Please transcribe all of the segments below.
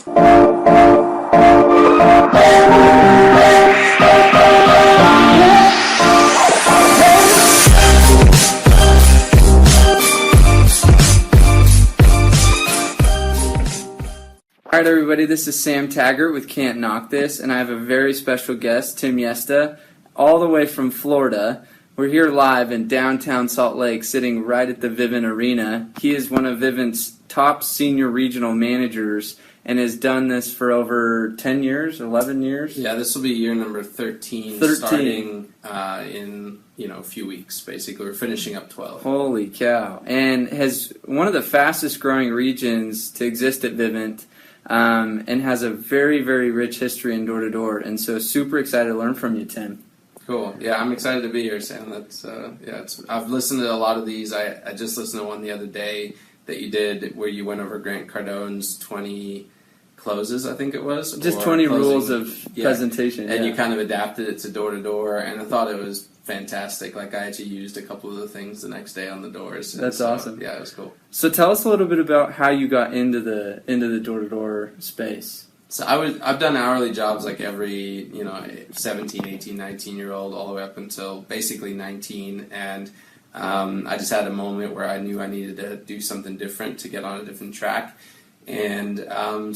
Alright everybody, this is Sam Taggart with Can't Knock This, and I have a very special guest, Tim Jooste, all the way from Florida. We're here live in downtown Salt Lake, sitting right at the Vivint Arena. He is one of Vivint's top senior regional managers and has done this for over 10 years, 11 years? Yeah, this will be year number 13. Starting in a few weeks, basically. We're finishing up 12. Holy cow. And has one of the fastest growing regions to exist at Vivint. And has a very, very rich history in door-to-door, and so super excited to learn from you, Tim. Cool. Yeah, I'm excited to be here, Sam. That's I've listened to a lot of these. I just listened to one the other day that you did where you went over Grant Cardone's 20 closes, I think it was. Just 20 rules of presentation. And you kind of adapted it to door-to-door, and I thought it was fantastic. Like, I actually used a couple of the things the next day on the doors. That's awesome. Yeah, it was cool. So tell us a little bit about how you got into the door-to-door space. So I've done hourly jobs like every 17, 18, 19-year-old all the way up until basically 19, and I just had a moment where I knew I needed to do something different to get on a different track. And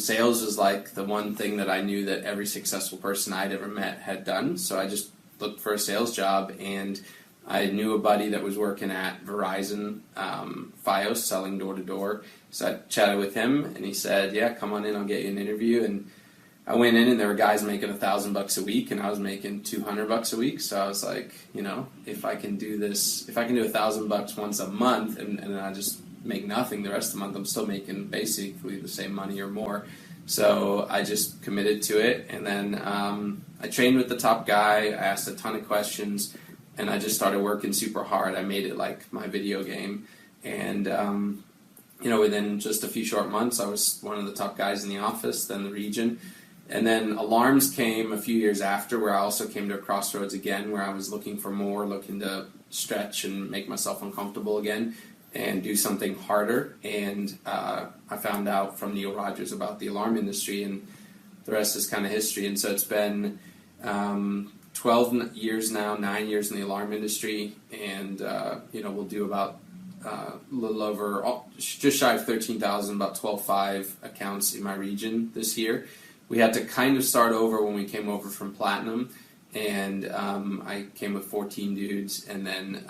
sales was like the one thing that I knew that every successful person I'd ever met had done. So I just looked for a sales job, and I knew a buddy that was working at Verizon Fios selling door-to-door. So I chatted with him, and he said, yeah, come on in, I'll get you an interview. And I went in, and there were guys making $1,000 a week, and I was making $200 a week. So I was like, if I can do this, if I can do $1,000 once a month, and then I just make nothing the rest of the month, I'm still making basically the same money or more. So I just committed to it, and then I trained with the top guy. I asked a ton of questions, and I just started working super hard. I made it like my video game, and within just a few short months, I was one of the top guys in the office, then the region. And then alarms came a few years after, where I also came to a crossroads again, where I was looking for more, looking to stretch and make myself uncomfortable again and do something harder. And I found out from Neil Rogers about the alarm industry, and the rest is kind of history. And so it's been 12 years now, 9 years in the alarm industry, and we'll do about a little over, just shy of 13,000, about 12.5 accounts in my region this year. We had to kind of start over when we came over from Platinum, and I came with 14 dudes, and then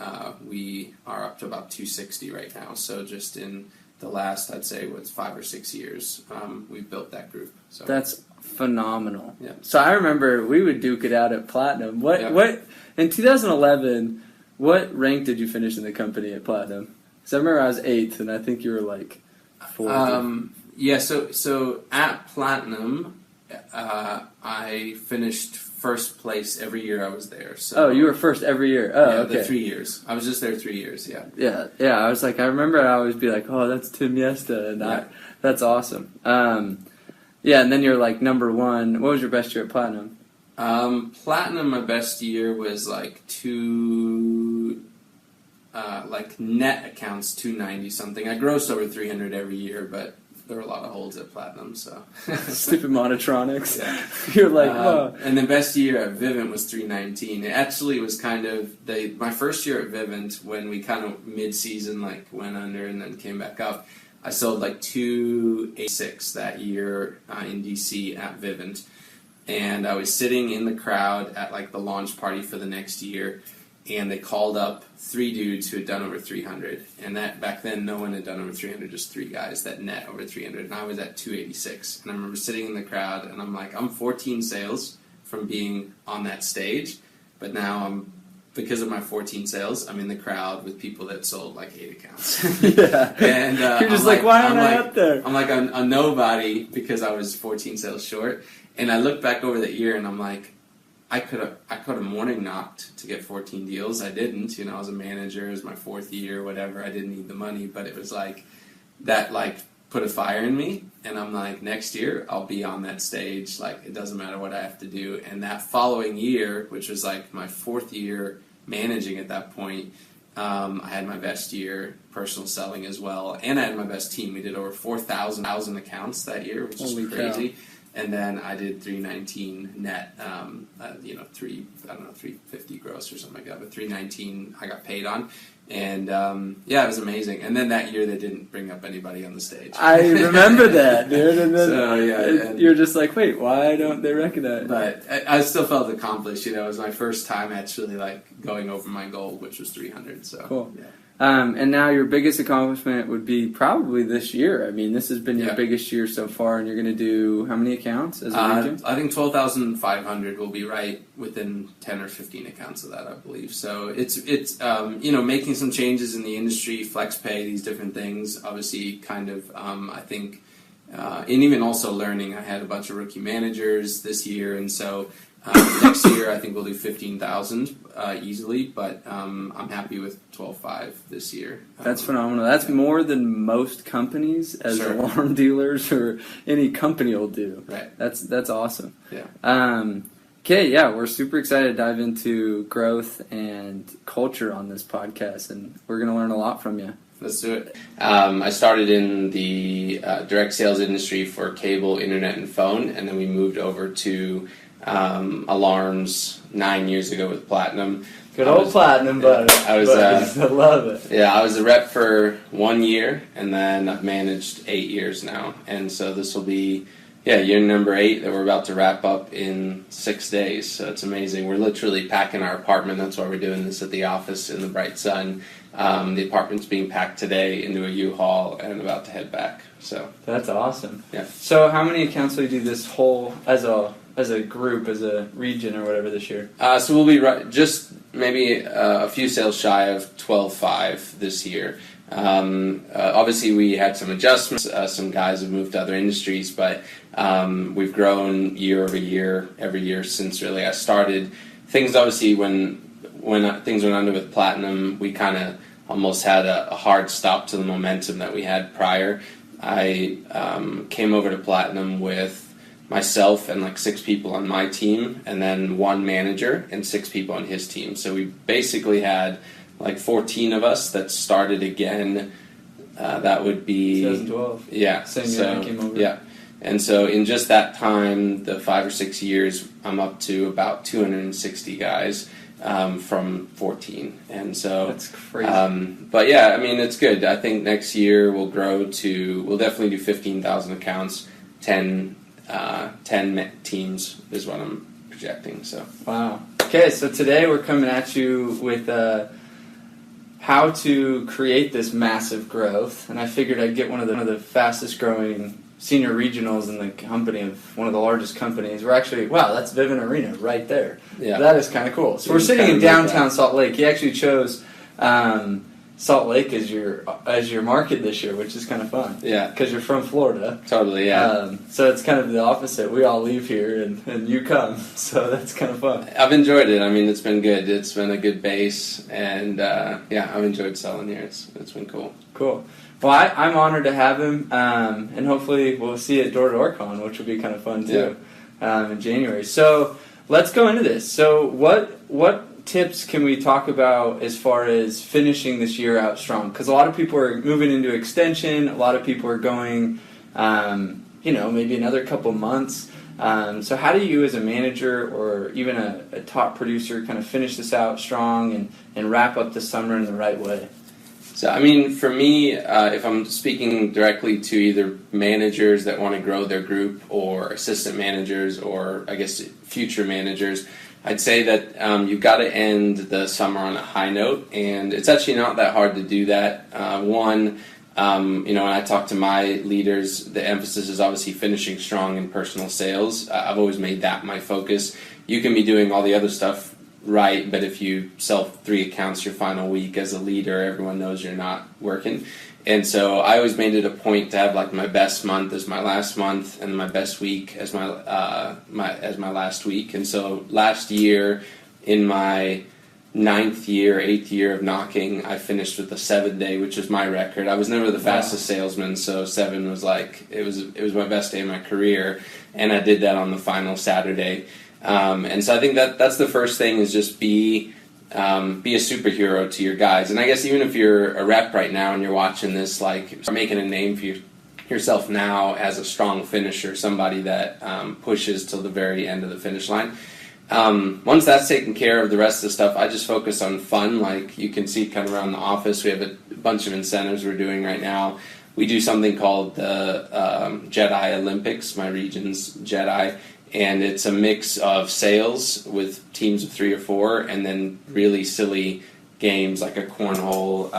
we are up to about 260 right now. So just in the last, I'd say, 5 or 6 years, we've built that group. So that's phenomenal. Yeah. So I remember we would duke it out at Platinum. What in 2011? What rank did you finish in the company at Platinum? Because I remember I was 8th, and I think you were like 4th. Yeah. So at Platinum, I finished first place every year I was there. So you were first every year. Oh, yeah, okay. The 3 years. I was just there 3 years. Yeah. Yeah. I was like, I remember I always be like, oh, that's Tim Jooste, and that's awesome. Yeah, and then you're like number one. What was your best year at Platinum? Platinum, my best year was like net accounts 290 something. I grossed over 300 every year, but there were a lot of holds at Platinum, so. Stupid monotronics. Yeah. You're like, whoa. And the best year at Vivint was 319. It actually was kind of my first year at Vivint, when we kind of mid-season went under and then came back up. I sold 286 that year in DC at Vivint, and I was sitting in the crowd at the launch party for the next year, and they called up 3 dudes who had done over 300, and that back then no one had done over 300, just 3 guys that net over 300, and I was at 286, and I remember sitting in the crowd, and I'm like, I'm 14 sales from being on that stage, but now because of my 14 sales, I'm in the crowd with people that sold 8 accounts. Yeah. And you're just why aren't I up there? I'm like a nobody because I was 14 sales short, and I look back over that year, and I'm like, I could have morning knocked to get 14 deals. I didn't. I was a manager. It was my 4th year, whatever. I didn't need the money, but it was that put a fire in me. And I'm like, next year I'll be on that stage. It doesn't matter what I have to do. And that following year, which was my 4th year managing at that point, I had my best year personal selling as well, and I had my best team. We did over 4,000 accounts that year, which Holy is crazy. cow. And then I did 319 net, 350 gross or something like that. But 319 I got paid on, and it was amazing. And then that year they didn't bring up anybody on the stage. I remember that, dude. And then So, you're just like, wait, why don't they recognize? But I still felt accomplished. It was my first time actually going over my goal, which was 300. So cool. Yeah. And now your biggest accomplishment would be probably this year. I mean, this has been your biggest year so far, and you're going to do how many accounts as a region? I think 12,500 will be right within 10 or 15 accounts of that, I believe. So it's making some changes in the industry, flex pay, these different things. Obviously, kind of I think, and even also learning. I had a bunch of rookie managers this year, and so. Next year, I think we'll do 15,000 easily, but I'm happy with 12.5 this year. That's phenomenal. That's more than most companies as alarm dealers or any company will do. Right. That's awesome. Yeah. Okay, yeah, we're super excited to dive into growth and culture on this podcast, and we're going to learn a lot from you. Let's do it. I started in the direct sales industry for cable, internet, and phone, and then we moved over to alarms 9 years ago with Platinum. Good old Platinum, buddy. I love it. Yeah, I was a rep for 1 year, and then I've managed 8 years now. And so this will be, year number 8 that we're about to wrap up in 6 days. So it's amazing. We're literally packing our apartment. That's why we're doing this at the office in the bright sun. The apartment's being packed today into a U-Haul and about to head back. So that's awesome. Yeah. So how many accounts will you do this whole as a group, as a region, or whatever this year? So we'll be just maybe a few sales shy of 12.5 this year. Obviously, we had some adjustments. Some guys have moved to other industries, but we've grown year over year, every year since really I started. Things obviously when things went under with Platinum, we kind of almost had a hard stop to the momentum that we had prior. I came over to Platinum with myself and 6 people on my team, and then 1 manager and 6 people on his team. So we basically had 14 of us that started again. That would be 2012. Yeah. Same year I came over. Yeah. And so in just that time, the 5 or 6 years, I'm up to about 260 guys from 14. And so that's crazy. But yeah, I mean, it's good. I think next year we'll definitely do 15,000 accounts, 10 teams is what I'm projecting. So wow. Okay, so today we're coming at you with how to create this massive growth, and I figured I'd get one of the fastest growing senior regionals in the company of one of the largest companies. We're actually, that's Vivint Arena right there. Yeah, that is kind of cool. So we're sitting in downtown Salt Lake. He actually chose Salt Lake as your market this year, which is kind of fun. Yeah, because you're from Florida. Totally. Yeah. So it's kind of the opposite. We all leave here and you come. So that's kind of fun. I've enjoyed it. I mean, it's been good. It's been a good base, and I've enjoyed selling here. It's been cool. Cool. Well, I'm honored to have him, and hopefully we'll see you at Door to Door Con, which will be kind of fun too, in January. So let's go into this. So what tips can we talk about as far as finishing this year out strong? Because a lot of people are moving into extension. A lot of people are going, maybe another couple months. So how do you as a manager or even a top producer kind of finish this out strong and wrap up the summer in the right way? So, I mean, for me, if I'm speaking directly to either managers that want to grow their group or assistant managers or, I guess, future managers, I'd say that you've got to end the summer on a high note, and it's actually not that hard to do that. When I talk to my leaders, the emphasis is obviously finishing strong in personal sales. I've always made that my focus. You can be doing all the other stuff right, but if you sell 3 accounts your final week as a leader, everyone knows you're not working. And so I always made it a point to have my best month as my last month and my best week as my last week. And so last year, in my 8th year of knocking, I finished with a 7-day, which was my record. I was never the fastest salesman, so 7 was it was my best day of my career, and I did that on the final Saturday. And so I think that's the first thing is just be be a superhero to your guys. And I guess even if you're a rep right now and you're watching this, like, start making a name for yourself now as a strong finisher, somebody that pushes till the very end of the finish line. Once that's taken care of, the rest of the stuff, I just focus on fun. Like you can see kind of around the office, we have a bunch of incentives we're doing right now. We do something called the Jedi Olympics, my region's Jedi, and it's a mix of sales with teams of 3 or 4, and then really silly games like a cornhole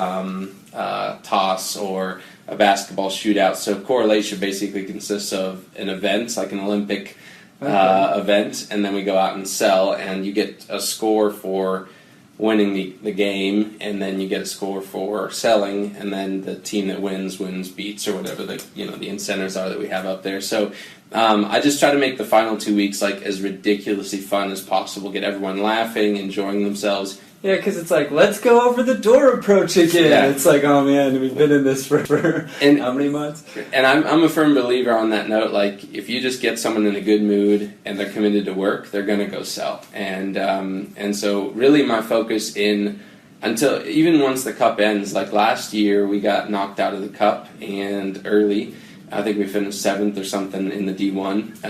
toss or a basketball shootout. So correlation basically consists of an event, like an Olympic event, and then we go out and sell, and you get a score for winning the game, and then you get a score for selling, and then the team that wins beats, or whatever the incentives are that we have up there. So I just try to make the final 2 weeks like as ridiculously fun as possible, get everyone laughing, enjoying themselves. Yeah, because it's like, let's go over the door approach again. Yeah. It's like, oh man, we've been in this for how many months? And I'm a firm believer on that note. Like, if you just get someone in a good mood and they're committed to work, they're going to go sell. And so really my focus until even once the cup ends, like last year we got knocked out of the cup and early. I think we finished 7th or something in the D1.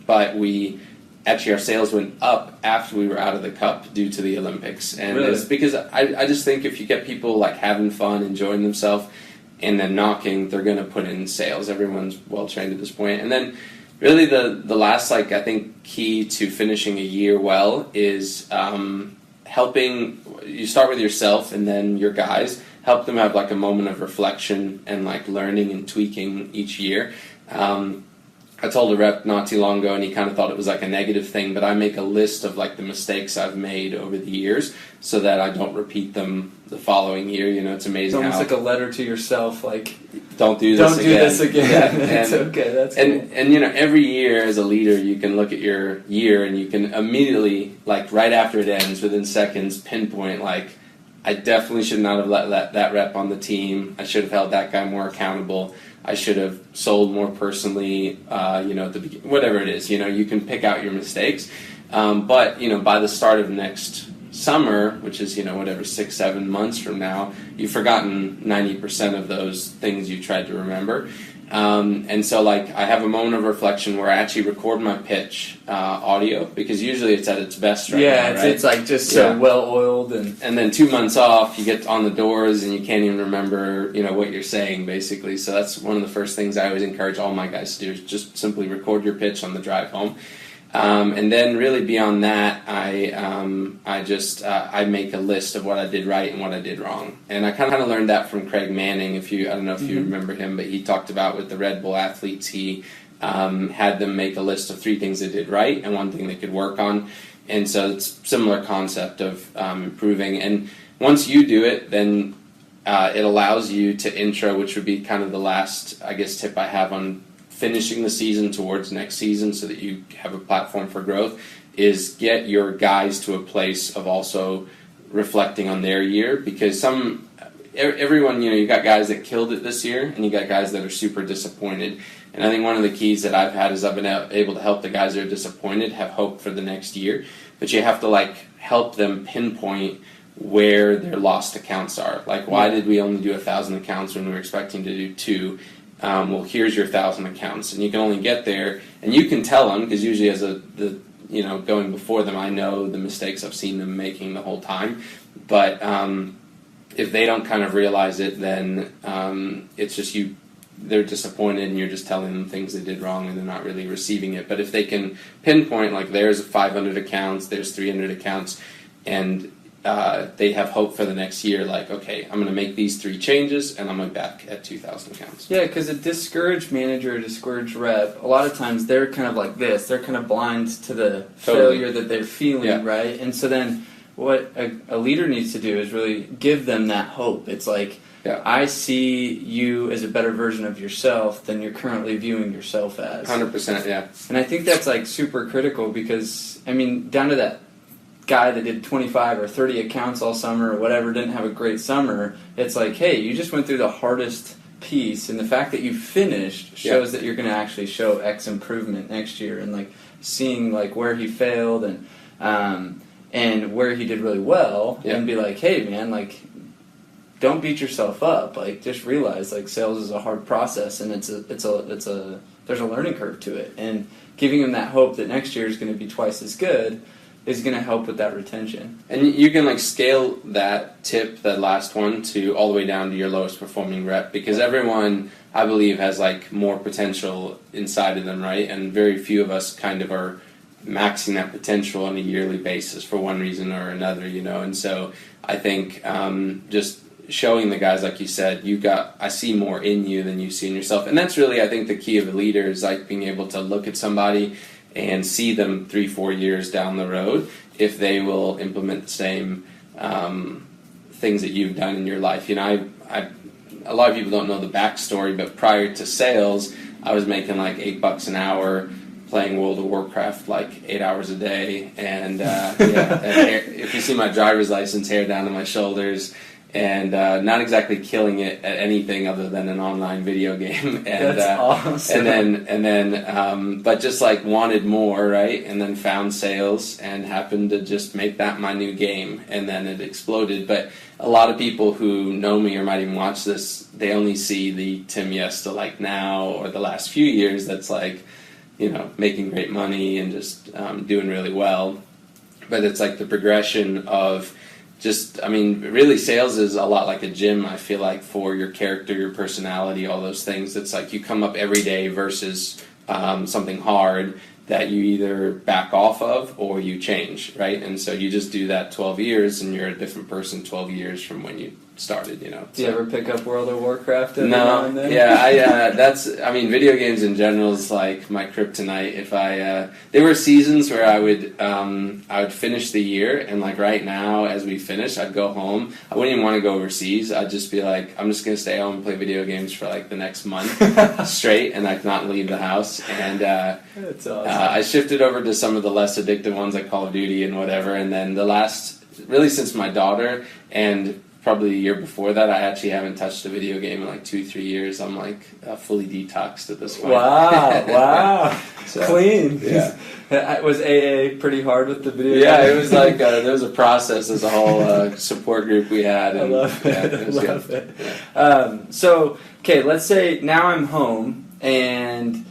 But actually our sales went up after we were out of the cup due to the Olympics. And really? It's because I just think if you get people like having fun, enjoying themselves, and then knocking, they're going to put in sales. Everyone's well trained at this point. And then really the last, like, I think key to finishing a year well is helping. You start with yourself and then your guys. Help them have like a moment of reflection and like learning and tweaking each year. I told a rep not too long ago, and he kind of thought it was like a negative thing, but I make a list of like the mistakes I've made over the years so that I don't repeat them the following year. You know, it's amazing. It's almost how like a letter to yourself, like, don't do this again. Yeah, it's okay, that's cool. And you know, every year as a leader, you can look at your year and you can immediately, like right after it ends, within seconds, pinpoint like, I definitely should not have let that rep on the team. I should have held that guy more accountable. I should have sold more personally, at the beginning, whatever it is. You know, you can pick out your mistakes. But, you know, by the start of next summer, which is, 6-7 months from now, you've forgotten 90% of those things you tried to remember. And so, like, I have a moment of reflection where I actually record my pitch audio, because usually it's at its best right now, right? It's like just so well-oiled. And then 2 months off, you get on the doors and you can't even remember, what you're saying, basically. So that's one of the first things I always encourage all my guys to do, is just simply record your pitch on the drive home. And then really beyond that, I make a list of what I did right and what I did wrong. And I kind of learned that from Craig Manning. I don't know if you remember him, but he talked about with the Red Bull athletes, he had them make a list of 3 things they did right and 1 thing they could work on. And so it's a similar concept of improving. And once you do it, then it allows you to intro, which would be kind of the last, I guess, tip I have on finishing the season towards next season so that you have a platform for growth, is get your guys to a place of also reflecting on their year, because everyone, you got guys that killed it this year and you got guys that are super disappointed. And I think one of the keys that I've had is I've been able to help the guys that are disappointed have hope for the next year, but you have to like help them pinpoint where their lost accounts are. Like, why did we only do 1,000 accounts when we were expecting to do 2? Well, here's your 1,000 accounts, and you can only get there, and you can tell them, because usually as going before them, I know the mistakes I've seen them making the whole time. But if they don't kind of realize it, then it's just they're disappointed, and you're just telling them things they did wrong, and they're not really receiving it. But if they can pinpoint, like, there's 500 accounts, there's 300 accounts, and they have hope for the next year, like, okay, I'm going to make these 3 changes, and I'm going to be back at 2,000 accounts. Yeah, because a discouraged manager, a discouraged rep, a lot of times they're kind of like this. They're kind of blind to the failure that they're feeling, right? And so then what a leader needs to do is really give them that hope. It's like, I see you as a better version of yourself than you're currently viewing yourself as. 100%, yeah. And I think that's, like, super critical because, I mean, down to that guy that did 25 or 30 accounts all summer or whatever, didn't have a great summer, it's like, hey, you just went through the hardest piece, and the fact that you finished shows that you're going to actually show X improvement next year, and like seeing like where he failed, and and where he did really well, Yeah. and be like, hey man, like, don't beat yourself up. Like, just realize like sales is a hard process, and there's a learning curve to it, and giving him that hope that next year is going to be twice as good is going to help with that retention. And you can like scale that tip, that last one, to all the way down to your lowest performing rep, because everyone, I believe, has like more potential inside of them, right? And very few of us kind of are maxing that potential on a yearly basis for one reason or another, And so I think just showing the guys, like you said, I see more in you than you see in yourself. And that's really, I think, the key of a leader, is like being able to look at somebody and see them 3-4 years down the road if they will implement the same things that you've done in your life. A lot of people don't know the backstory, but prior to sales, I was making like $8 an hour, playing World of Warcraft like 8 hours a day, and if you see my driver's license, hair down to my shoulders, and not exactly killing it at anything other than an online video game. And, That's awesome. And then, but just like wanted more, right? And then found sales and happened to just make that my new game, and then it exploded. But a lot of people who know me or might even watch this, they only see the Tim Yesta like now or the last few years. That's like, making great money and just doing really well. But it's like the progression of really sales is a lot like a gym, I feel like, for your character, your personality, all those things. It's like you come up every day versus something hard that you either back off of or you change, right? And so you just do that 12 years and you're a different person 12 years from when you started, Do you ever pick up World of Warcraft every No, now and then? yeah, video games in general is like my kryptonite. There were seasons where I would finish the year, and like right now, as we finish, I'd go home. I wouldn't even want to go overseas. I'd just be like, I'm just gonna stay home and play video games for like the next month straight, and I'd not leave the house. And That's awesome. I shifted over to some of the less addictive ones like Call of Duty and whatever, and then really since my daughter, and probably a year before that, I actually haven't touched a video game in like 2-3 years. I'm like fully detoxed at this point. Wow. So, Clean. Yeah. Was AA pretty hard with the video game? Yeah, it was like there was a process. There's a whole support group we had. And, I love it. Yeah, it was love good. it. Yeah. Okay, let's say now I'm home and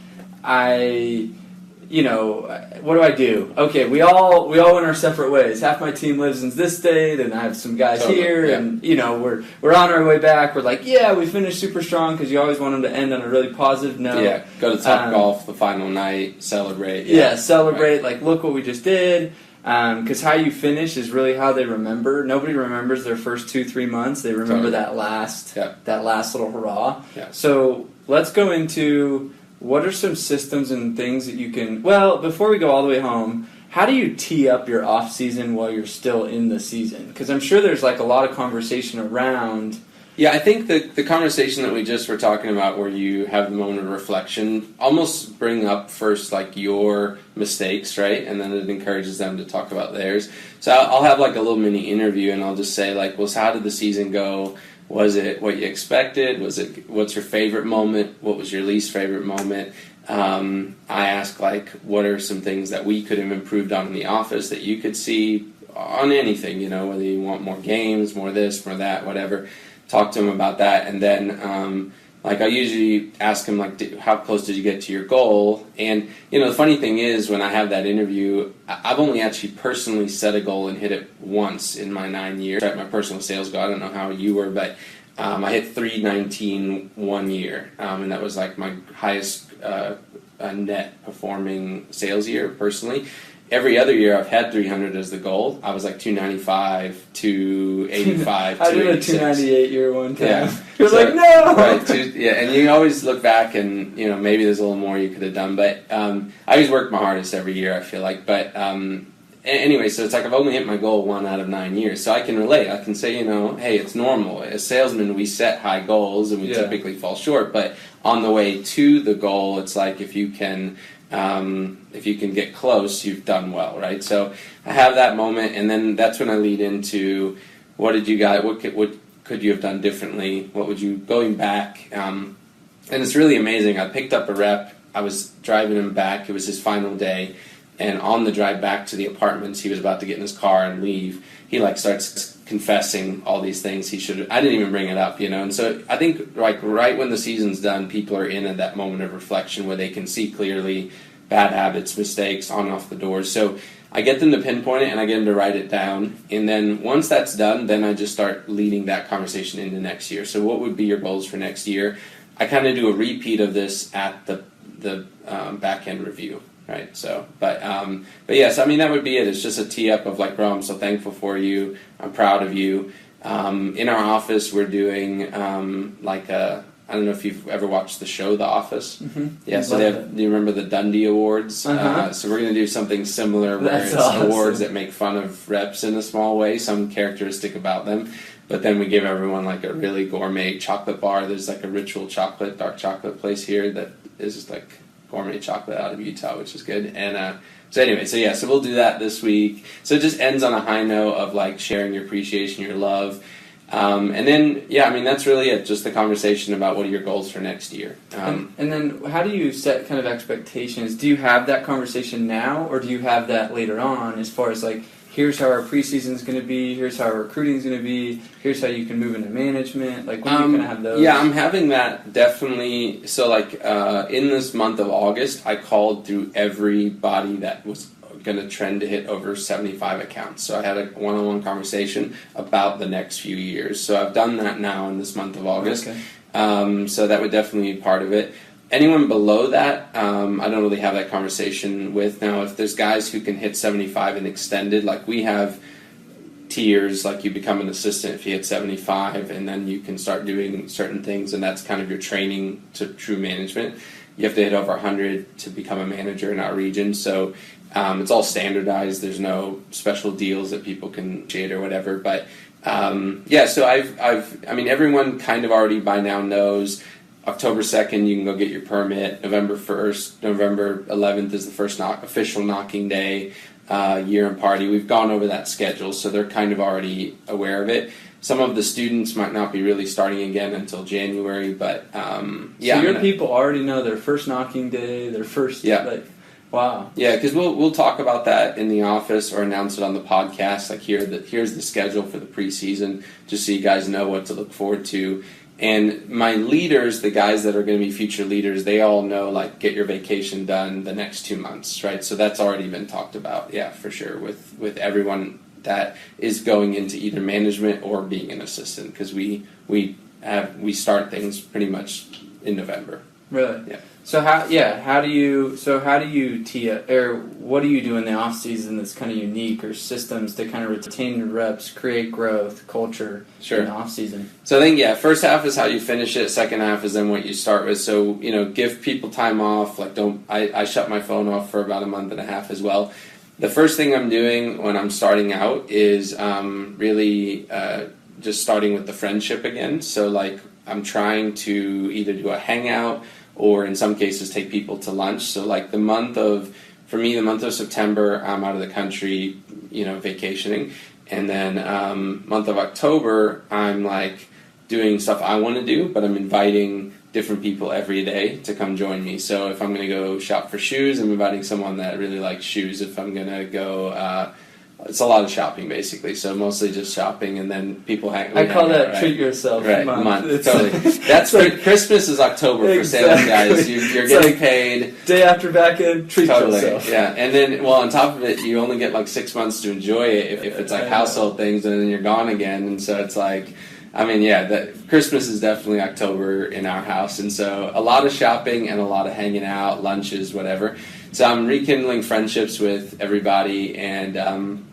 what do I do? Okay, we all went our separate ways. Half my team lives in this state, and I have some guys Totally, here, yeah. and we're on our way back. We're like, yeah, we finished super strong, because you always want them to end on a really positive note. Yeah, go to Top Golf the final night, celebrate. Yeah, celebrate. Right. Like, look what we just did. Because how you finish is really how they remember. Nobody remembers their first 2-3 months. They remember that last little hurrah. Yeah. So let's go into. What are some systems and things that you can... Well, before we go all the way home, how do you tee up your off-season while you're still in the season? Because I'm sure there's like a lot of conversation around... Yeah, I think the conversation that we just were talking about, where you have the moment of reflection, almost bring up first like your mistakes, right? And then it encourages them to talk about theirs. So I'll have like a little mini interview, and I'll just say like, well, so how did the season go? Was it what you expected? What's your favorite moment? What was your least favorite moment? I ask like, what are some things that we could have improved on in the office that you could see on anything, whether you want more games, more this, more that, whatever. Talk to them about that, and then I usually ask them like, how close did you get to your goal? And the funny thing is, when I have that interview, I've only actually personally set a goal and hit it once in my 9 years. At my personal sales goal, I don't know how you were, but I hit 319 one year, and that was like my highest net performing sales year personally. Every other year I've had 300 as the goal. I was like 295, 285, I did a 298 year one time. Yeah. You're like, no! Right, and you always look back and, maybe there's a little more you could have done. But I always work my hardest every year, I feel like. But anyway, so it's like I've only hit my goal 1 out of 9 years. So I can relate. I can say, hey, it's normal. As salesmen, we set high goals and we typically fall short. But on the way to the goal, it's like if you can get close, you've done well, right? So I have that moment, and then that's when I lead into what did you guys, what could you have done differently? What would you, going back, and it's really amazing. I picked up a rep. I was driving him back. It was his final day. And on the drive back to the apartments, he was about to get in his car and leave. He starts confessing all these things he should. I didn't even bring it up, And so I think right when the season's done, people are in at that moment of reflection where they can see clearly bad habits, mistakes, on and off the doors. So I get them to pinpoint it and I get them to write it down. And then once that's done, then I just start leading that conversation into next year. So what would be your goals for next year? I kind of do a repeat of this at the back end review. Right. So, but yes, I mean, that would be it. It's just a tee up of bro, I'm so thankful for you. I'm proud of you. In our office, we're doing I don't know if you've ever watched the show The Office. Mm-hmm. Yeah. So do you remember the Dundee Awards? Uh-huh. So we're going to do something similar where it's awesome. Awards that make fun of reps in a small way, some characteristic about them. But then we give everyone a really gourmet chocolate bar. There's a Ritual Chocolate, dark chocolate place here that is just gourmet chocolate out of Utah, which is good. And so we'll do that this week. So it just ends on a high note of sharing your appreciation, your love. And then, that's really it. Just the conversation about what are your goals for next year. And then how do you set kind of expectations? Do you have that conversation now, or do you have that later on as far as here's how our preseason is going to be, here's how our recruiting is going to be, here's how you can move into management? When are you going to have those? Yeah, I'm having that definitely. So in this month of August, I called through everybody that was going to trend to hit over 75 accounts. So I had a one-on-one conversation about the next few years. So I've done that now in this month of August. Okay. So that would definitely be part of it. Anyone below that, I don't really have that conversation with. Now, if there's guys who can hit 75 and extended, we have tiers, you become an assistant if you hit 75, and then you can start doing certain things, and that's kind of your training to true management. You have to hit over 100 to become a manager in our region, so it's all standardized. There's no special deals that people can shade or whatever, but so everyone kind of already by now knows October 2nd, you can go get your permit. November 1st, November 11th is the first official knocking day, year and party. We've gone over that schedule, so they're kind of already aware of it. Some of the students might not be really starting again until January, but So your people already know their first knocking day, their first, wow. Yeah, because we'll talk about that in the office or announce it on the podcast. Here's the schedule for the preseason, just so you guys know what to look forward to. And my leaders, the guys that are going to be future leaders, they all know, get your vacation done the next 2 months, right? So that's already been talked about, yeah, for sure, with everyone that is going into either management or being an assistant, because we start things pretty much in November. Really? Yeah. So how do you tee up, or what do you do in the off season that's kind of unique, or systems to kind of retain your reps, create growth, culture in the off season? So I think first half is how you finish it. Second half is then what you start with. So give people time off. I shut my phone off for about a month and a half as well. The first thing I'm doing when I'm starting out is really just starting with the friendship again. So I'm trying to either do a hangout or in some cases take people to lunch. So the month of September, I'm out of the country, vacationing. And then month of October, I'm doing stuff I want to do, but I'm inviting different people every day to come join me. So if I'm going to go shop for shoes, I'm inviting someone that really likes shoes. If I'm going to go... it's a lot of shopping, basically. So mostly just shopping, and then people hang. I call that treat yourself month. Totally. That's Christmas is October for sales guys. You're getting paid. Day after back end, treat yourself. Yeah, and then on top of it, you only get 6 months to enjoy it if it's household things, and then you're gone again. And so it's Christmas is definitely October in our house, and so a lot of shopping and a lot of hanging out, lunches, whatever. So I'm rekindling friendships with everybody and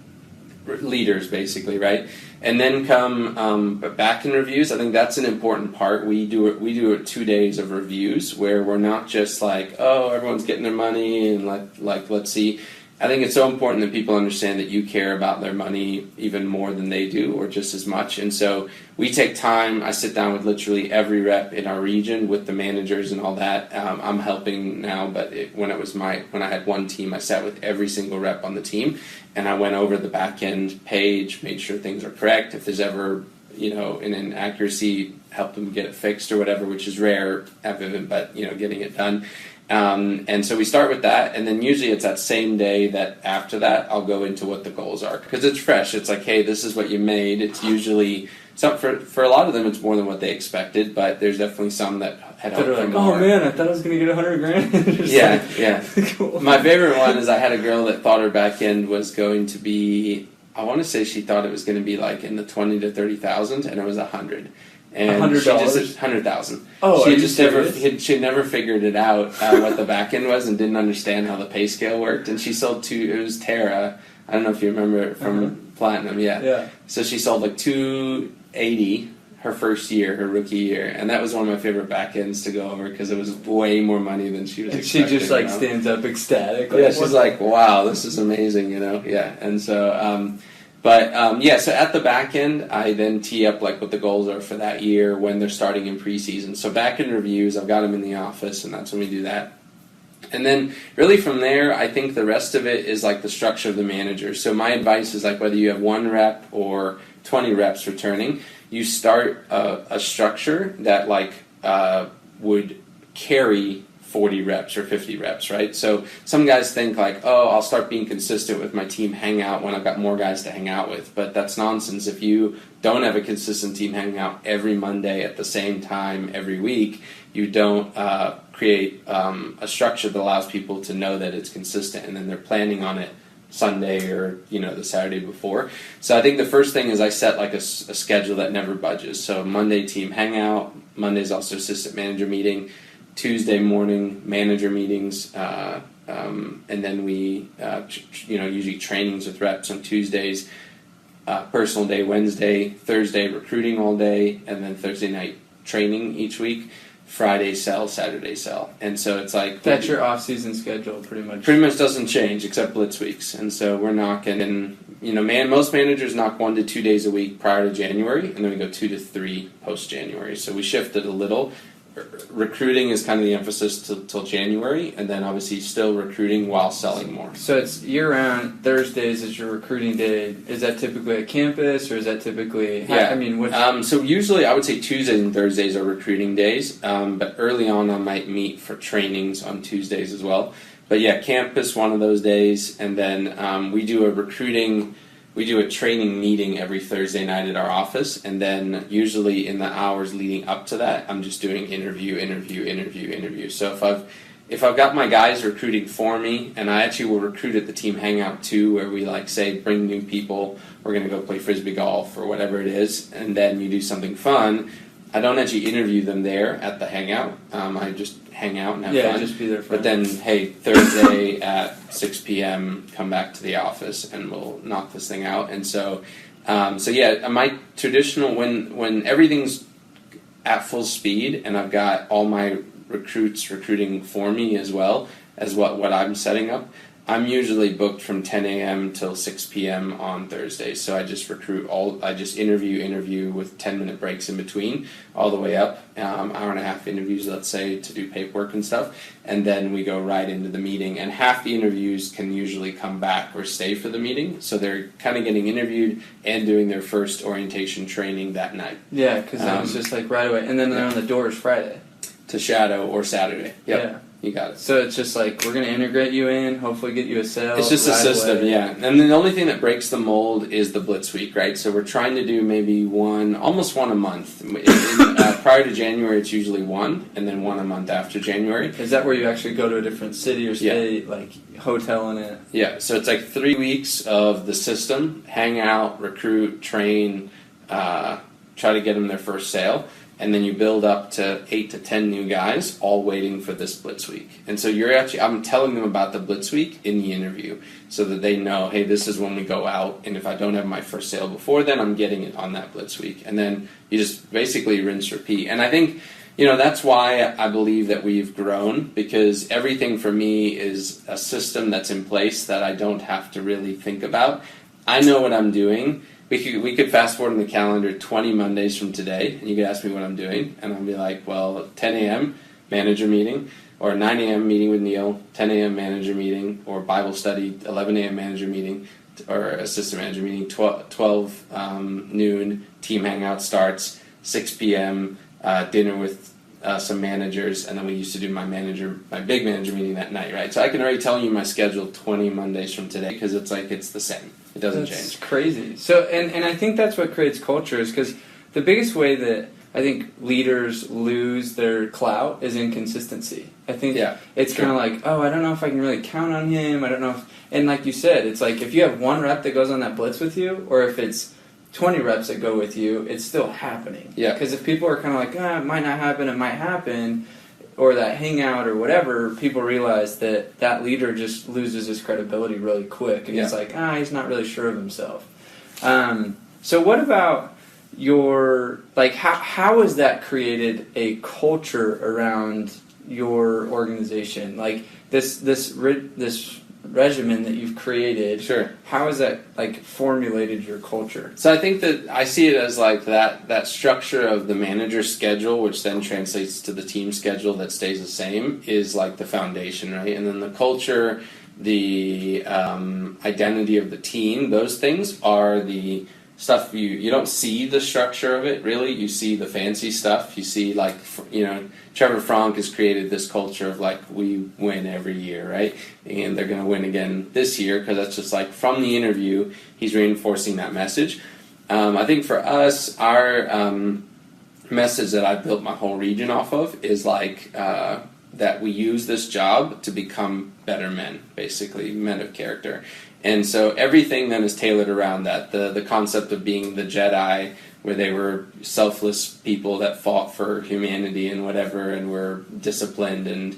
leaders, basically, right? And then come back in reviews. I think that's an important part. We do it 2 days of reviews where we're not just everyone's getting their money and let's see. I think it's so important that people understand that you care about their money even more than they do, or just as much. And so we take time. I sit down with literally every rep in our region with the managers and all that. I'm helping now, but when I had one team, I sat with every single rep on the team, and I went over the back end page, made sure things are correct. If there's ever an inaccuracy, help them get it fixed or whatever, which is rare at Vivint, but getting it done. And so we start with that, and then usually it's that same day that after that I'll go into what the goals are, because it's fresh. It's like, hey, this is what you made. It's usually for a lot of them it's more than what they expected, but there's definitely some that had hoped for more. Oh man, I thought I was gonna get $100,000. Yeah. Cool. My favorite one is I had a girl that thought her back end was going to be, I want to say she thought it was going to be like in the 20 to 30,000, and it was 100. And $100? she just 100,000. Oh, she are you just serious? she never figured it out what the back end was, and didn't understand how the pay scale worked. And she sold it was Tara. I don't know if you remember it from Platinum. Yeah. So she sold like 280 her first year, her rookie year, and that was one of my favorite back ends to go over, because it was way more money than she was And expecting. she just like stands up ecstatic. Yeah, she's like, wow, this is amazing, Yeah, and so. So at the back end, I then tee up like what the goals are for that year when they're starting in preseason. So back end reviews, I've got them in the office, and that's when we do that. And then really from there, I think the rest of it is like the structure of the manager. So my advice is like whether you have 1 rep or 20 reps returning, you start a structure that like would carry 40 reps or 50 reps, right? So some guys think like, oh, I'll start being consistent with my team hangout when I've got more guys to hang out with. But that's nonsense. If you don't have a consistent team hanging out every Monday at the same time every week, you don't create a structure that allows people to know that it's consistent, and then they're planning on it Sunday or the Saturday before. So I think the first thing is I set like a schedule that never budges. So Monday team hangout, Monday's also assistant manager meeting, Tuesday morning manager meetings, and then we usually trainings with reps on Tuesdays, personal day Wednesday, Thursday recruiting all day, and then Thursday night training each week. Friday sell, Saturday sell, and so it's like that's your off-season schedule, pretty much. Pretty much doesn't change except blitz weeks, and so we're knocking. And most managers knock 1 to 2 days a week prior to January, and then we go 2 to 3 post January. So we shifted a little. Recruiting is kind of the emphasis till January, and then obviously still recruiting while selling more. So it's year-round. Thursdays is your recruiting day. Is that typically at campus, or is that typically? Yeah. I mean, so usually I would say Tuesdays and Thursdays are recruiting days, but early on I might meet for trainings on Tuesdays as well. But yeah, campus one of those days, and then we do a training meeting every Thursday night at our office, and then usually in the hours leading up to that, I'm just doing interview. So if I've got my guys recruiting for me, and I actually will recruit at the team hangout too, where we like say bring new people, we're going to go play frisbee golf or whatever it is, and then you do something fun. I don't actually interview them there at the hangout. I just hang out and have fun. Just be there for But then, hey, Thursday at 6 p.m., come back to the office and we'll knock this thing out. And so my traditional, when everything's at full speed and I've got all my recruits recruiting for me as well as what I'm setting up, I'm usually booked from 10 a.m. till 6 p.m. on Thursdays. So I just interview with 10-minute breaks in between, all the way up, hour and a half interviews, let's say, to do paperwork and stuff. And then we go right into the meeting. And half the interviews can usually come back or stay for the meeting. So they're kind of getting interviewed and doing their first orientation training that night. Yeah, because that was just like right away. And then they're on the doors Friday. To shadow or Saturday. Yep. Yeah. You got it. So it's just like, we're going to integrate you in, hopefully get you a sale. It's just right a system, away. yeah. And then the only thing that breaks the mold is the Blitz week, right? So we're trying to do maybe almost one a month. Prior to January, it's usually one, and then one a month after January. Is that where you actually go to a different city or state, like hotel in it? Yeah, so it's like 3 weeks of the system, hang out, recruit, train, try to get them their first sale. And then you build up to 8 to 10 new guys, all waiting for this Blitz week. And so I'm telling them about the Blitz week in the interview, so that they know, hey, this is when we go out, and if I don't have my first sale before then, I'm getting it on that Blitz week. And then you just basically rinse, repeat. And I think, that's why I believe that we've grown, because everything for me is a system that's in place that I don't have to really think about. I know what I'm doing. We could fast forward in the calendar 20 Mondays from today, and you could ask me what I'm doing, and I'll be like, well, 10 a.m. manager meeting, or 9 a.m. meeting with Neil, 10 a.m. manager meeting, or Bible study, 11 a.m. manager meeting, or assistant manager meeting, 12 noon, team hangout starts, 6 p.m., dinner with some managers, and then we used to do my big manager meeting that night, right? So I can already tell you my schedule 20 Mondays from today because it's like it's the same. It doesn't change. It's crazy. So, and I think that's what creates culture is because the biggest way that I think leaders lose their clout is inconsistency. I think it's kind of like, oh, I don't know if I can really count on him. I don't know if, and like you said, it's like if you have one rep that goes on that blitz with you, or if it's 20 reps that go with you, it's still happening. Yeah. Because if people are kind of like, it might not happen, it might happen, or that hangout or whatever, people realize that that leader just loses his credibility really quick, and he's like, he's not really sure of himself. So what about your, like, how has that created a culture around your organization? Like this regimen that you've created, how has that like formulated your culture? So I think that I see it as like that structure of the manager's schedule, which then translates to the team schedule that stays the same, is like the foundation, right? And then the culture, the identity of the team, those things are the stuff you don't see the structure of it really. You see the fancy stuff. You see like, Trevor Frank has created this culture of like we win every year, right? And they're going to win again this year because that's just like from the interview he's reinforcing that message. I think for us, our message that I built my whole region off of is like that we use this job to become better men, basically men of character. And so everything then is tailored around that. The concept of being the Jedi, where they were selfless people that fought for humanity and whatever, and were disciplined and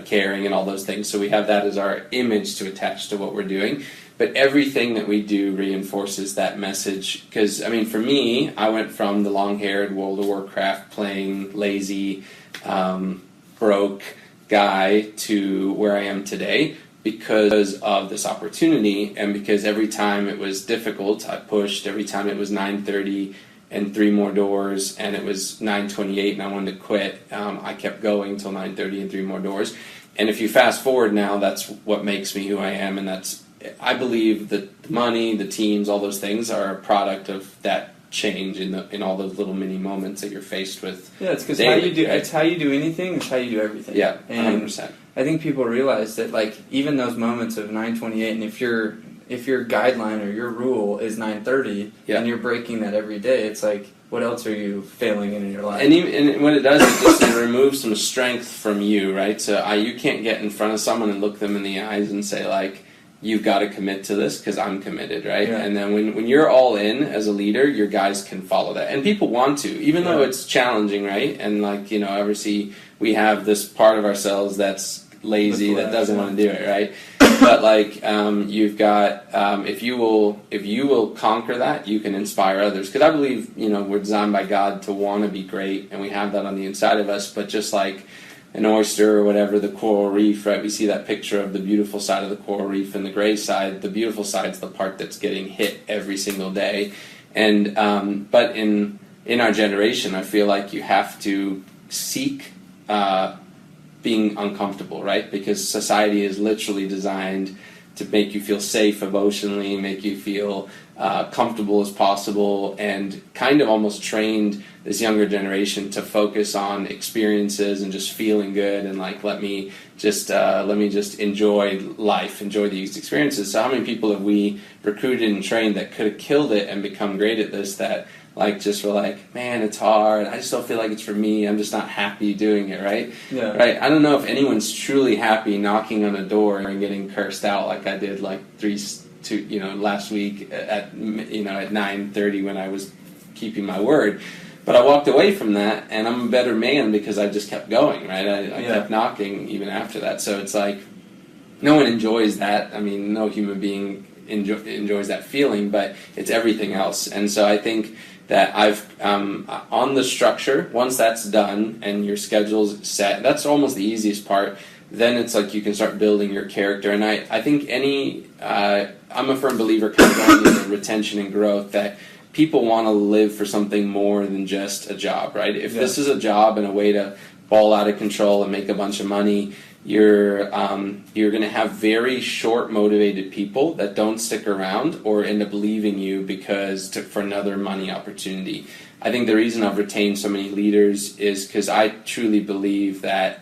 caring and all those things. So we have that as our image to attach to what we're doing. But everything that we do reinforces that message. Because, I mean, for me, I went from the long-haired World of Warcraft playing lazy, broke guy to where I am today, because of this opportunity, and because every time it was difficult, I pushed. Every time it was 9:30 and 3 more doors, and it was 9:28 and I wanted to quit, I kept going till 9:30 and 3 more doors. And if you fast forward now, that's what makes me who I am, and I believe that the money, the teams, all those things are a product of that change in all those little mini moments that you're faced with. Yeah, it's because it's how you do anything, it's how you do everything. Yeah, and 100%. I think people realize that, like, even those moments of 9:28, and if your guideline or your rule is 9:30, and you're breaking that every day, it's like, what else are you failing in your life? And what it does is it removes some strength from you, right? So you can't get in front of someone and look them in the eyes and say, like, you've got to commit to this because I'm committed, right? Yeah. And then when you're all in as a leader, your guys can follow that. And people want to, even though it's challenging, right? And like, obviously we have this part of ourselves that's lazy, that doesn't want to do it, right? But like, you've got, if you will conquer that, you can inspire others. Because I believe, we're designed by God to want to be great, and we have that on the inside of us. But just like an oyster or whatever, the coral reef, right? We see that picture of the beautiful side of the coral reef and the gray side. The beautiful side's the part that's getting hit every single day. And but in our generation, I feel like you have to seek being uncomfortable, right? Because society is literally designed to make you feel safe emotionally, make you feel comfortable as possible, and kind of almost trained this younger generation to focus on experiences and just feeling good and like let me just enjoy life, enjoy these experiences. So how many people have we recruited and trained that could have killed it and become great at this, that like just were like, man, it's hard, I just don't feel like it's for me, I'm just not happy doing it, right? Yeah. Right. I don't know if anyone's truly happy knocking on a door and getting cursed out like I did like last week at 9:30 when I was keeping my word. But I walked away from that, and I'm a better man because I just kept going, right? I kept knocking even after that. So it's like, no one enjoys that. I mean, no human being enjoys that feeling, but it's everything else. And so I think that I've, on the structure, once that's done and your schedule's set, that's almost the easiest part. Then it's like you can start building your character. And I think I'm a firm believer, kind of going into retention and growth, that people want to live for something more than just a job, right? If this is a job and a way to ball out of control and make a bunch of money, you're going to have very short motivated people that don't stick around or end up leaving you for another money opportunity. I think the reason I've retained so many leaders is because I truly believe that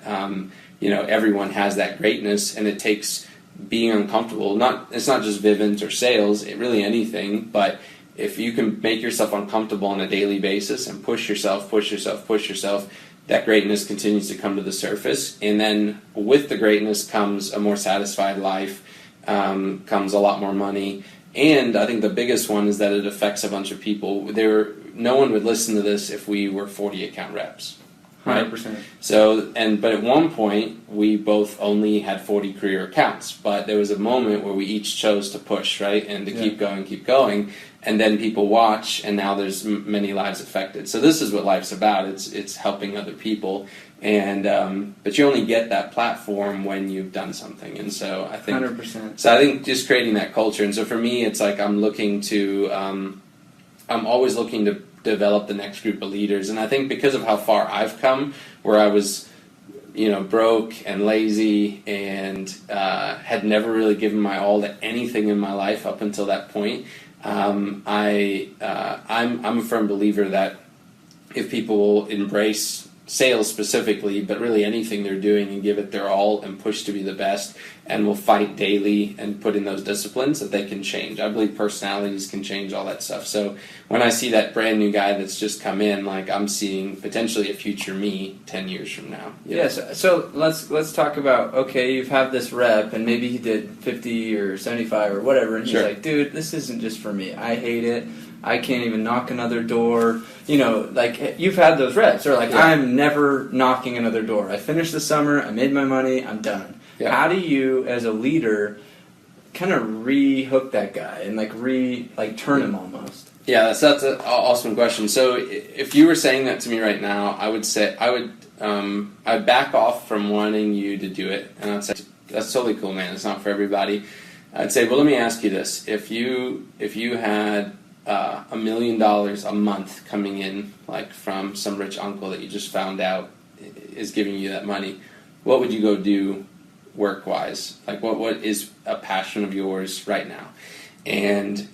everyone has that greatness, and it takes being uncomfortable. It's not just Vivints or sales, really anything, but if you can make yourself uncomfortable on a daily basis and push yourself, that greatness continues to come to the surface. And then with the greatness comes a more satisfied life, comes a lot more money. And I think the biggest one is that it affects a bunch of people. No one would listen to this if we were 40 account reps. Right? 100%. But at one point, we both only had 40 career accounts. But there was a moment where we each chose to push, right? And to keep going. And then people watch, and now there's many lives affected. So this is what life's about. It's helping other people. And but you only get that platform when you've done something. And so I think 100%. So I think just creating that culture. And so for me, it's like I'm always looking to develop the next group of leaders. And I think because of how far I've come, where I was, broke and lazy and had never really given my all to anything in my life up until that point, I'm a firm believer that if people will embrace sales specifically, but really anything they're doing, and give it their all and push to be the best, and will fight daily and put in those disciplines, that they can change. I believe personalities can change all that stuff. So when I see that brand new guy that's just come in, like I'm seeing potentially a future me 10 years from now. Yes. So let's talk about, okay, you've had this rep, and maybe he did 50 or 75 or whatever, and he's like, dude, this isn't just for me. I hate it. I can't even knock another door. Like you've had those reps. Or like, I'm never knocking another door. I finished the summer. I made my money. I'm done. Yeah. How do you, as a leader, kind of re-hook that guy and turn him almost? Yeah, that's an awesome question. So if you were saying that to me right now, I would say I'd back off from wanting you to do it, and I'd say that's totally cool, man. It's not for everybody. I'd say, well, let me ask you this: if you had $1 million a month coming in, like from some rich uncle that you just found out is giving you that money, what would you go do work-wise? Like what is a passion of yours right now? And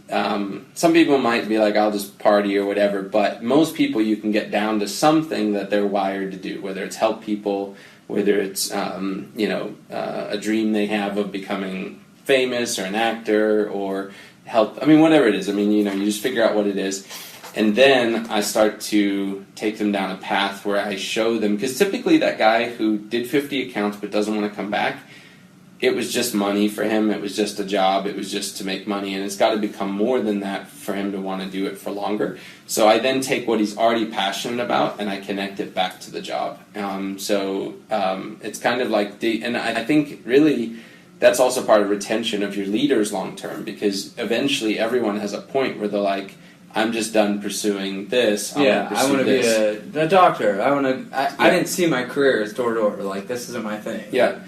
some people might be like, I'll just party or whatever, but most people you can get down to something that they're wired to do, whether it's help people, whether it's a dream they have of becoming famous or an actor, or help, whatever it is. You just figure out what it is. And then I start to take them down a path where I show them, because typically that guy who did 50 accounts but doesn't want to come back, it was just money for him, it was just a job, it was just to make money, and it's got to become more than that for him to want to do it for longer. So I then take what he's already passionate about and I connect it back to the job. It's kind of like, and I think really that's also part of retention of your leaders long term, because eventually everyone has a point where they're like, I'm just done pursuing this. I want to be a doctor. I didn't see my career as door to door. Like, this isn't my thing. Yeah.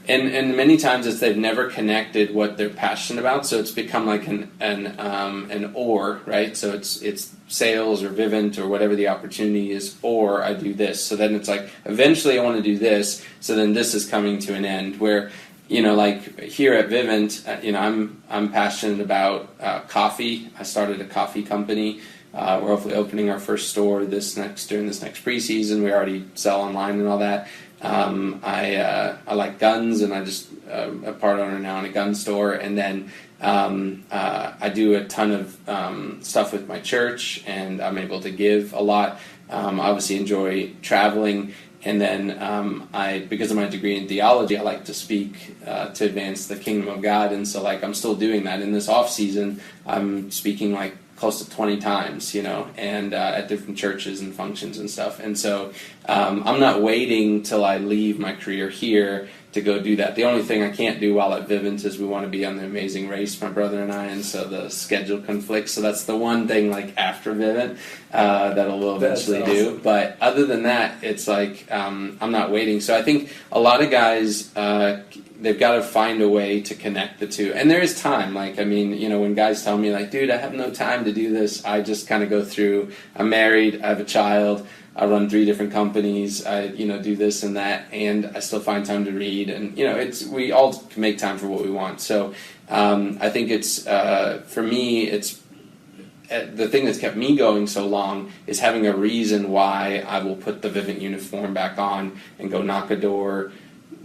And many times it's they've never connected what they're passionate about, so it's become like an or, right? So it's sales or Vivint or whatever the opportunity is, or I do this. So then it's like, eventually I want to do this, so then this is coming to an end where, like here at Vivint, I'm passionate about coffee. I started a coffee company. We're hopefully opening our first store during this next preseason. We already sell online and all that. I like guns, and I just a part owner now in a gun store. And then I do a ton of stuff with my church, and I'm able to give a lot. I obviously enjoy traveling. And then because of my degree in theology, I like to speak to advance the kingdom of God. And so I'm still doing that. In this off season, I'm speaking close to 20 times, and at different churches and functions and stuff. And so I'm not waiting till I leave my career here to go do that. The only thing I can't do while at Vivints is we want to be on the Amazing Race, my brother and I, and so the schedule conflicts. So that's the one thing after Vivint that we'll eventually do. But other than that, it's I'm not waiting. So I think a lot of guys, they've got to find a way to connect the two. And there is time. When guys tell me dude, I have no time to do this, I just kind of go through, I'm married, I have a child, I run 3 different companies. I, do this and that, and I still find time to read. And, we all can make time for what we want. So I think it's, for me, it's the thing that's kept me going so long is having a reason why I will put the Vivint uniform back on and go knock a door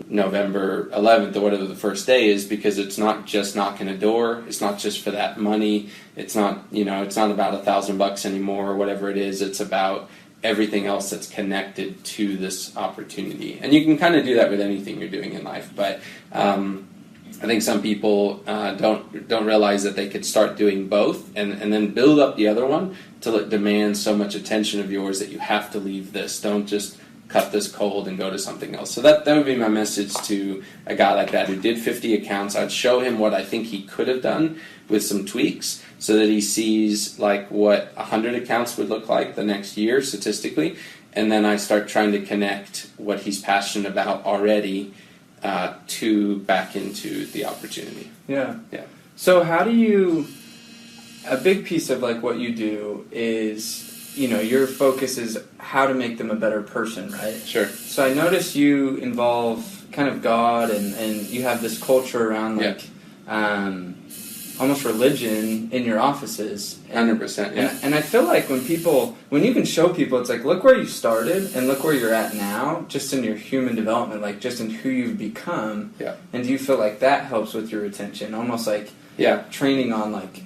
November 11th or whatever the first day is, because it's not just knocking a door. It's not just for that money. It's not, it's not about $1,000 anymore or whatever it is. It's about everything else that's connected to this opportunity. And you can kind of do that with anything you're doing in life. But I think some people don't realize that they could start doing both and then build up the other one till it demands so much attention of yours that you have to leave this. Don't just cut this cold and go to something else. So that would be my message to a guy like that who did 50 accounts. I'd show him what I think he could have done with some tweaks so that he sees like what 100 accounts would look like the next year statistically. And then I start trying to connect what he's passionate about already back into the opportunity. Yeah. Yeah. So how do you, a big piece of like what you do is, your focus is how to make them a better person, right? Sure. So I notice you involve kind of God and you have this culture around like almost religion in your offices. 100%, yeah. And I feel like when you can show people, it's like, look where you started and look where you're at now, just in your human development, like just in who you've become. Yeah. And do you feel like that helps with your retention? Almost like training on like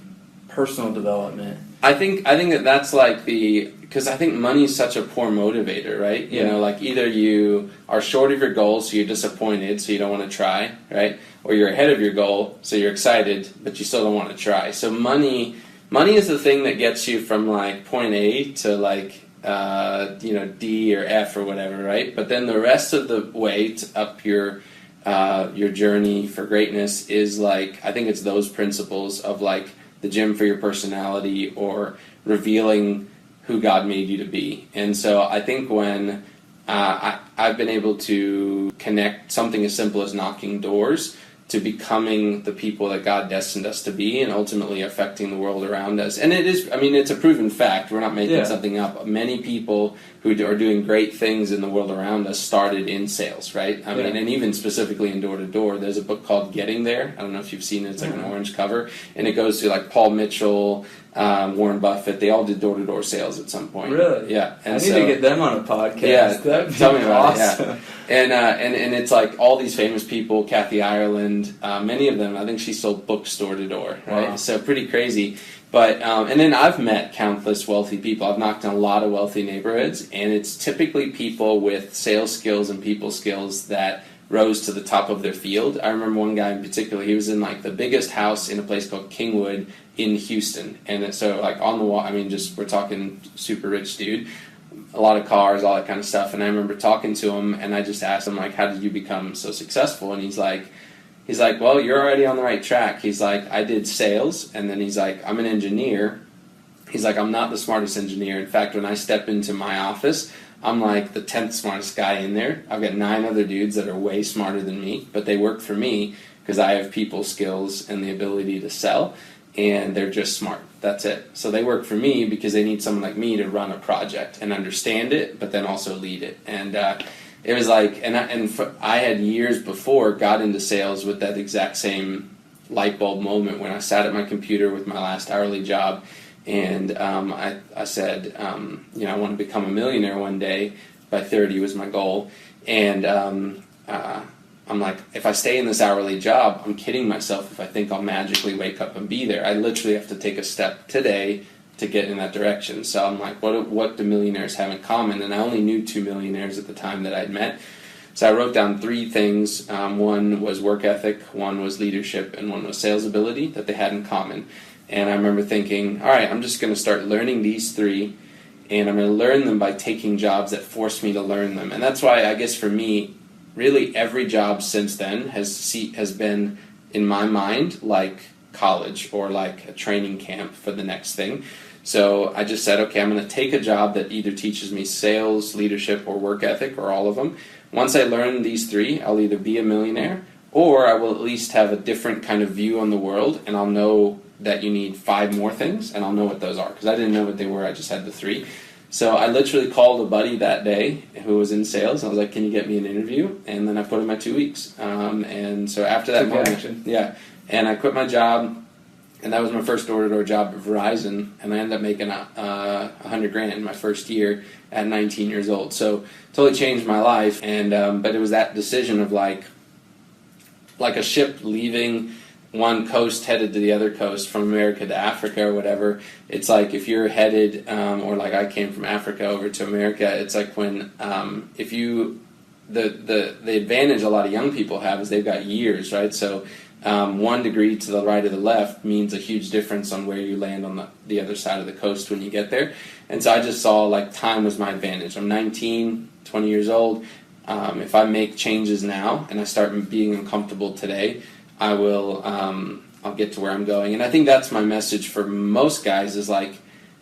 personal development. I think that's like because I think money is such a poor motivator, right? Like either you are short of your goal, so you're disappointed, so you don't want to try, right? Or you're ahead of your goal, so you're excited, but you still don't want to try. So money is the thing that gets you from like point A to like D or F or whatever, right? But then the rest of the way up your journey for greatness is like, I think it's those principles of like the gym for your personality or revealing who God made you to be. And so I think when I've been able to connect something as simple as knocking doors to becoming the people that God destined us to be and ultimately affecting the world around us. And it is, it's a proven fact. We're not making something up. Many people who are doing great things in the world around us started in sales, right? And even specifically in door-to-door. There's a book called Getting There. I don't know if you've seen it. It's like an orange cover. And it goes through like Paul Mitchell, Warren Buffett. They all did door-to-door sales at some point. Really? Yeah. And I need to get them on a podcast. Yeah, tell me about awesome. it. Yeah. And it's like all these famous people, Kathy Ireland, many of them, I think she sold books door-to-door, right? Wow. So pretty crazy. But and then I've met countless wealthy people. I've knocked on a lot of wealthy neighborhoods, and it's typically people with sales skills and people skills that rose to the top of their field. I remember one guy in particular, he was in like the biggest house in a place called Kingwood in Houston. And so like on the wall, we're talking super rich dude, a lot of cars, all that kind of stuff. And I remember talking to him, and I just asked him like, how did you become so successful? And he's like, well, you're already on the right track. He's like, I did sales, and then he's like, I'm an engineer. He's like, I'm not the smartest engineer. In fact, when I step into my office, I'm like the 10th smartest guy in there. I've got 9 other dudes that are way smarter than me, but they work for me because I have people skills and the ability to sell, and they're just smart. That's it. So they work for me because they need someone like me to run a project and understand it, but then also lead it. And it was like, I had years before got into sales with that exact same light bulb moment when I sat at my computer with my last hourly job, and I said, I want to become a millionaire one day. By 30 was my goal, and I'm like, if I stay in this hourly job, I'm kidding myself if I think I'll magically wake up and be there. I literally have to take a step today to get in that direction. So I'm like, what do millionaires have in common? And I only knew 2 millionaires at the time that I'd met. So I wrote down 3 things. One was work ethic, one was leadership, and one was sales ability that they had in common. And I remember thinking, all right, I'm just going to start learning these 3, and I'm going to learn them by taking jobs that force me to learn them. And that's why I guess for me, really every job since then has been, in my mind, like college or like a training camp for the next thing. So I just said, okay, I'm going to take a job that either teaches me sales, leadership, or work ethic, or all of them. Once I learn these 3, I'll either be a millionaire, or I will at least have a different kind of view on the world, and I'll know that you need 5 more things, and I'll know what those are, because I didn't know what they were, I just had the 3. So I literally called a buddy that day who was in sales. I was like, "Can you get me an interview?" And then I put in my 2 weeks. And so after that moment, and I quit my job, and that was my first door-to-door job at Verizon, and I ended up making $100,000 my first year at 19 years old. So totally changed my life. And but it was that decision of like a ship leaving one coast headed to the other coast, from America to Africa or whatever. It's like if you're headed, or like I came from Africa over to America, it's like when if you the advantage a lot of young people have is they've got years, right? So 1 degree to the right or the left means a huge difference on where you land on the other side of the coast when you get there. And so I just saw like time was my advantage. I'm 19, 20 years old. If I make changes now and I start being uncomfortable today, I will, I'll get to where I'm going. And I think that's my message for most guys is like,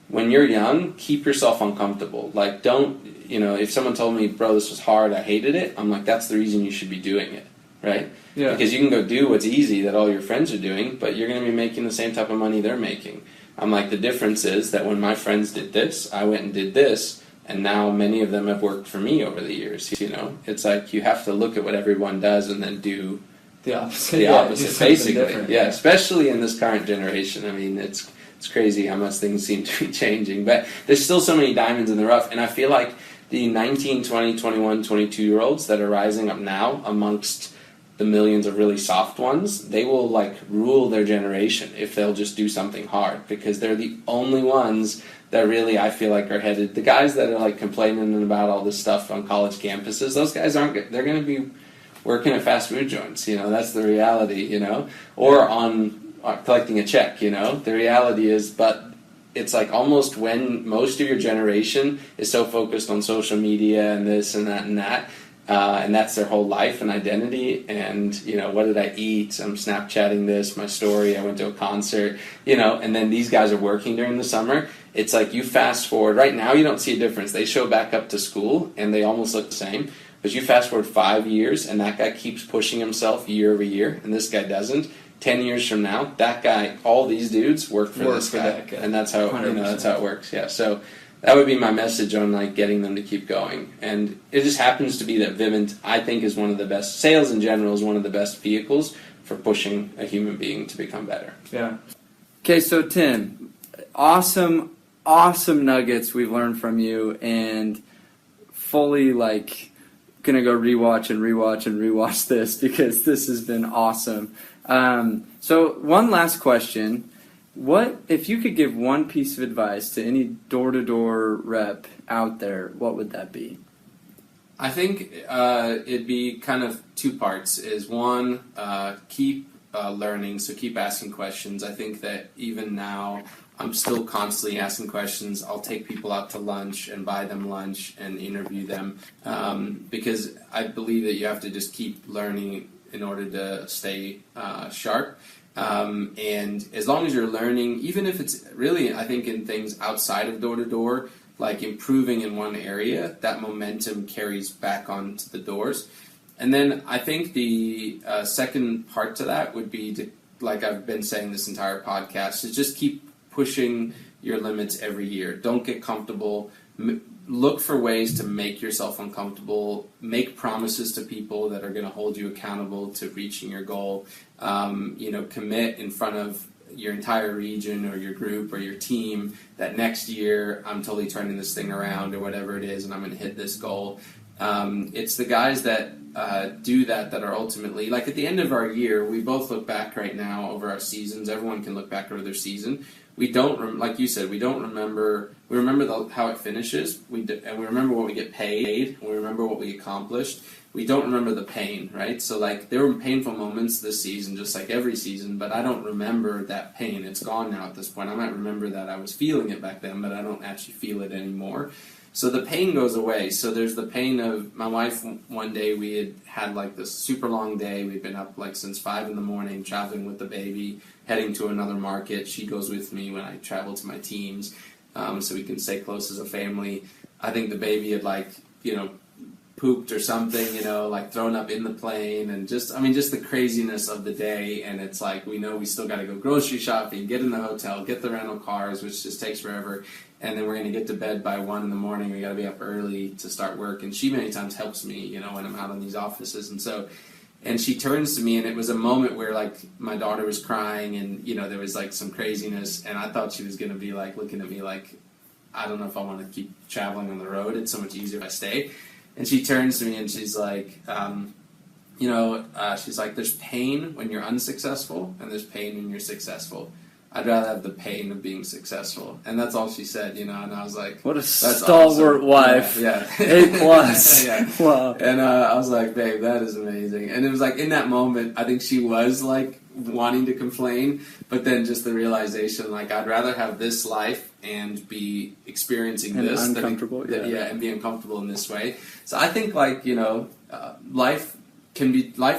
when you're young, keep yourself uncomfortable. Like, don't, if someone told me, bro, this was hard, I hated it, I'm like, that's the reason you should be doing it, right? Yeah. Because you can go do what's easy that all your friends are doing, but you're going to be making the same type of money they're making. I'm like, the difference is that when my friends did this, I went and did this, and now many of them have worked for me over the years, It's like you have to look at what everyone does and then do the opposite. Basically. Yeah, especially in this current generation. I mean, it's crazy how much things seem to be changing. But there's still so many diamonds in the rough. And I feel like the 19, 20, 21, 22-year-olds that are rising up now amongst the millions of really soft ones, they will, like, rule their generation if they'll just do something hard. Because they're the only ones that really, I feel like, are headed. The guys that are, like, complaining about all this stuff on college campuses, those guys aren't, they're going to be working at fast food joints, that's the reality, or on collecting a check, the reality is, but it's like almost when most of your generation is so focused on social media and this and that, and that's their whole life and identity, and, what did I eat, I'm Snapchatting this, my story, I went to a concert, and then these guys are working during the summer. It's like you fast forward, right now you don't see a difference, they show back up to school and they almost look the same. But you fast forward 5 years, and that guy keeps pushing himself year over year, and this guy doesn't. 10 years from now, that guy, all these dudes work for this guy, and that's how that's how it works. Yeah, so that would be my message on like getting them to keep going. And it just happens to be that Vivints, I think, is one of the best. Sales in general is one of the best vehicles for pushing a human being to become better. Yeah. Okay, so Tim, awesome nuggets we've learned from you, and fully like. Gonna go rewatch this because this has been awesome. So one last question: what if you could give one piece of advice to any door-to-door rep out there? What would that be? I think it'd be kind of 2 parts. Is one, keep learning, so keep asking questions. I think that even now, I'm still constantly asking questions. I'll take people out to lunch and buy them lunch and interview them because I believe that you have to just keep learning in order to stay sharp. And as long as you're learning, even if it's really, I think, in things outside of door-to-door, like improving in one area, that momentum carries back onto the doors. And then I think the second part to that would be to, like I've been saying this entire podcast, is just keep pushing your limits every year. Don't get comfortable. Look for ways to make yourself uncomfortable. Make promises to people that are going to hold you accountable to reaching your goal. Commit in front of your entire region or your group or your team that next year I'm totally turning this thing around or whatever it is and I'm going to hit this goal. It's the guys that do that are ultimately, like at the end of our year, we both look back right now over our seasons. Everyone can look back over their season. We don't, like you said, we don't remember. We remember how it finishes. And we remember what we get paid. And we remember what we accomplished. We don't remember the pain, right? So like there were painful moments this season, just like every season. But I don't remember that pain. It's gone now at this point. I might remember that I was feeling it back then, but I don't actually feel it anymore. So the pain goes away. So there's the pain of my wife. One day we had like this super long day. We'd been up like since 5 a.m, traveling with the baby, heading to another market. She goes with me when I travel to my teams, so we can stay close as a family. I think the baby had pooped or something, you know, like thrown up in the plane, and just the craziness of the day. And it's like, we know we still got to go grocery shopping, get in the hotel, get the rental cars, which just takes forever. And then we're going to get to bed by 1 in the morning. We got to be up early to start work. And she many times helps me, you know, when I'm out in these offices. And she turns to me, and it was a moment where, like, my daughter was crying, and, you know, there was, like, some craziness. And I thought she was going to be, like, looking at me like, I don't know if I want to keep traveling on the road. It's so much easier if I stay. And she turns to me, and she's like, she's like, there's pain when you're unsuccessful, and there's pain when you're successful. I'd rather have the pain of being successful. And that's all she said, you know, and I was like, what a stalwart awesome. wife. Yeah. A+. Yeah. Wow. And I was like, babe, that is amazing. And it was like, in that moment, I think she was like wanting to complain, but then just the realization, like, I'd rather have this life and be experiencing and this uncomfortable, and be uncomfortable in this way. So I think, like, you know, life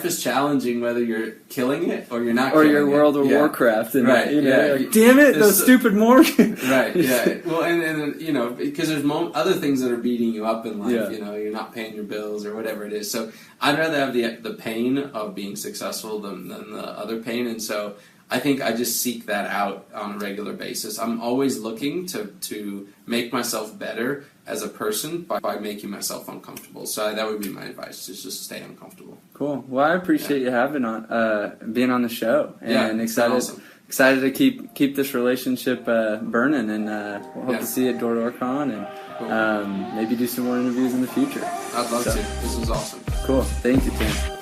is challenging whether you're killing it or you're not or killing your it. World of Warcraft, and right, you know, like, damn it, those stupid Morgan. Right, yeah. Well, and you know, because there's other things that are beating you up in life. Yeah. You know, you're not paying your bills or whatever it is. So I'd rather have the pain of being successful than the other pain. And so I think I just seek that out on a regular basis. I'm always looking to make myself better as a person by making myself uncomfortable. So that would be my advice, is just stay uncomfortable. Cool. Well, I appreciate you being on the show, and excited to keep this relationship burning, and we'll hope to see you at DoorCon, and cool. Maybe do some more interviews in the future. I'd love to. This was awesome. Cool. Thank you, Tim.